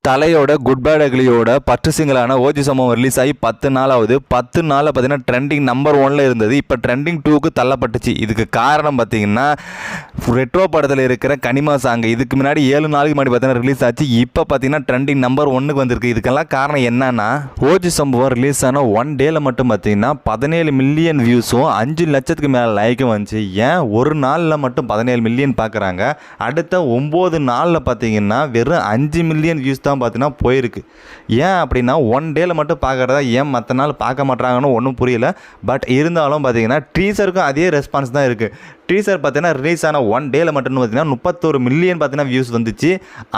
தலையோட good bad அக்லியோட பட்டு சிங்கலான OG சம்பவம் ரிலீஸ் ஆகி 10 நாள் ஆகுது. 10 நாளில் பார்த்தீங்கன்னா ட்ரெண்டிங் நம்பர் 1ல் இருந்தது. இப்போ ட்ரெண்டிங் 2க்கு தள்ளப்பட்டுச்சு. இதுக்கு காரணம் பார்த்தீங்கன்னா ரெட்ரோ படத்தில் இருக்கிற கனிமா சாங். இதுக்கு முன்னாடி 7 நாளுக்கு முன்னாடி பார்த்தீங்கன்னா ரிலீஸ் ஆச்சு. இப்போ பார்த்தீங்கன்னா ட்ரெண்டிங் நம்பர் 1க்கு வந்திருக்கு. இதுக்கெல்லாம் காரணம் என்னன்னா, ஓஜி சம்பவம் ரிலீஸ் ஆன 1 டேல மட்டும் பார்த்தீங்கன்னா 17 மில்லியன் வியூஸும் 5 லட்சத்துக்கு மேலே லைக்கும் வந்துச்சு. ஏன் ஒரு நாளில் மட்டும் 17 மில்லியன் பார்க்குறாங்க, அடுத்த 9 நாளில் பார்த்தீங்கன்னா வெறும் 5 மில்லியன் வியூஸ் தான் பார்த்தீங்கன்னா போயிருக்கு. ஏன் அப்படின்னா 1 டேல மட்டும் பார்க்குறதா ஏன் மற்ற நாள் பார்க்க மாட்டாங்கன்னு ஒன்றும் புரியல. பட் இருந்தாலும் பார்த்தீங்கன்னா டீசருக்கும் அதே ரெஸ்பான்ஸ் தான் இருக்குது. டீசர் பார்த்தீங்கன்னா ரிலீஸ் ஆன 1 டேல மட்டும் பார்த்தீங்கன்னா 31 மில்லியன் பார்த்தீங்கன்னா வியூஸ் வந்துச்சு.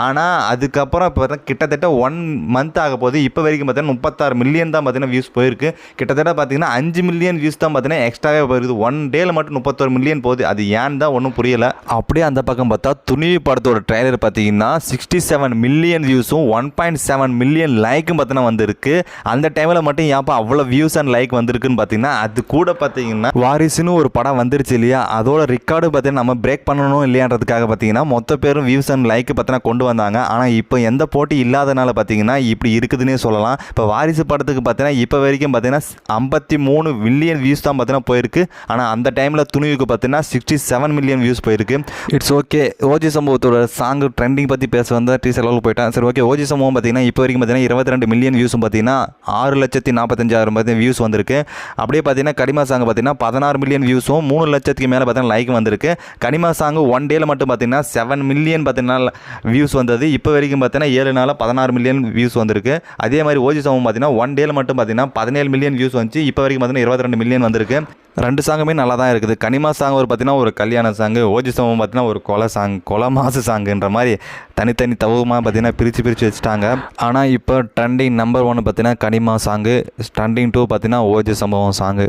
ஆனால் அதுக்கப்புறம் இப்போ கிட்டத்தட்ட 1 மந்த் ஆக போகுது. இப்போ வரைக்கும் பார்த்தீங்கன்னா 36 மில்லியன் தான் பார்த்தீங்கன்னா வியூஸ் போயிருக்கு. கிட்டத்தட்ட பார்த்தீங்கன்னா 5 மில்லியன் வியூஸ் தான் பார்த்தீங்கன்னா எக்ஸ்ட்ராவே போயிருக்குது. 1 டேல மட்டும் 31 மில்லியன் போகுது. அது ஏன் தான் ஒன்றும் புரியல. அப்படியே அந்த பக்கம் பார்த்தா துணிவு படத்தோட ட்ரைலர் பார்த்தீங்கன்னா 67 மில்லியன் வியூஸும் 1.7 மில்லியன் லைக்கும் பார்த்தீங்கன்னா வந்திருக்கு. அந்த டைமில் மட்டும் ஏன்ப்பா அவ்வளோ வியூஸ் அண்ட் லைக் வந்திருக்குன்னு பார்த்தீங்கன்னா, அது கூட பார்த்தீங்கன்னா வாரிசுன்னு ஒரு படம் வந்துருச்சு இல்லையா, அதோட ரெக்கார்டு பார்த்தீங்கன்னா நம்ம பிரேக் பண்ணணும் இல்லையான்றதுக்காக பார்த்தீங்கன்னா மொத்த பேரும் வியூஸ் அண்ட் லைக் பார்த்தீங்கன்னா கொண்டு வந்தாங்க. ஆனால் இப்போ எந்த போட்டி இல்லாதனால பார்த்தீங்கன்னா இப்படி இருக்குதுன்னே சொல்லலாம். இப்போ வாரிசு படத்துக்கு பார்த்தீங்கன்னா இப்போ வரைக்கும் பார்த்தீங்கன்னா 53 மில்லியன் வியூஸ் தான் பார்த்தீங்கன்னா போயிருக்கு. ஆனால் அந்த டைமில் துணிவுக்கு பார்த்தீங்கன்னா 67 மில்லியன் வியூஸ் போயிருக்கு. It's okay. ஓஜி சம்பவத்தோட சாங் ட்ரெண்டிங் பற்றி பேச வந்த டீசர் லெவலுக்கு போயிட்டேன். சரி ஓகே. ஓஜி சம்பவம் பார்த்தீங்கன்னா இப்போ வரைக்கும் பார்த்தீங்கன்னா 22 மில்லியன் வியூஸும் பார்த்தீங்கன்னா 6,45,000 பார்த்தீங்கன்னா வியூஸ் வந்திருக்கு. அப்படியே பார்த்தீங்கன்னா கனிமா சாங் பார்த்தீங்கன்னா 16 மில்லியன் வியூஸும் 3 லட்சத்துக்கு மேலே பார்த்தீங்கன்னா லைக் வந்திருக்கு. கனிமா சாங் 1 டேல மட்டும் பார்த்தீங்கன்னா 7 மில்லியன் பார்த்தீங்கன்னா வியூஸ் வந்தது. இப்போ வரைக்கும் பார்த்தீங்கன்னா 7 நாளில் 16 மில்லியன் வியூஸ் வந்திருக்கு. அதே மாதிரி ஓஜி சம்பவம் பார்த்தீங்கன்னா 1 டேல மட்டும் பார்த்தீங்கன்னா 17 மில்லியன் வியூஸ் வந்துச்சு. இப்போ வரைக்கும் பார்த்தீங்கன்னா 22 மில்லியன் வந்திருக்கு. 2 சாங்குமே நல்லா தான் இருக்குது. கனிமா சாங் ஒரு பார்த்தீங்கன்னா ஒரு கல்யாண சாங்கு, ஓஜி சம்பவம் பார்த்தீங்கன்னா ஒரு கொலை மாசு சாங்குன்ற மாதிரி தனித்தனி தவமாக பார்த்தீங்கன்னா பிரித்து வச்சுட்டாங்க. ஆனால் இப்போ ட்ரெண்டிங் நம்பர் 1 பார்த்தீங்கன்னா கனிமா சாங்கு, ட்ரெண்டிங் 2 பார்த்தீங்கன்னா ஓஜி சம்பவம் சாங்கு.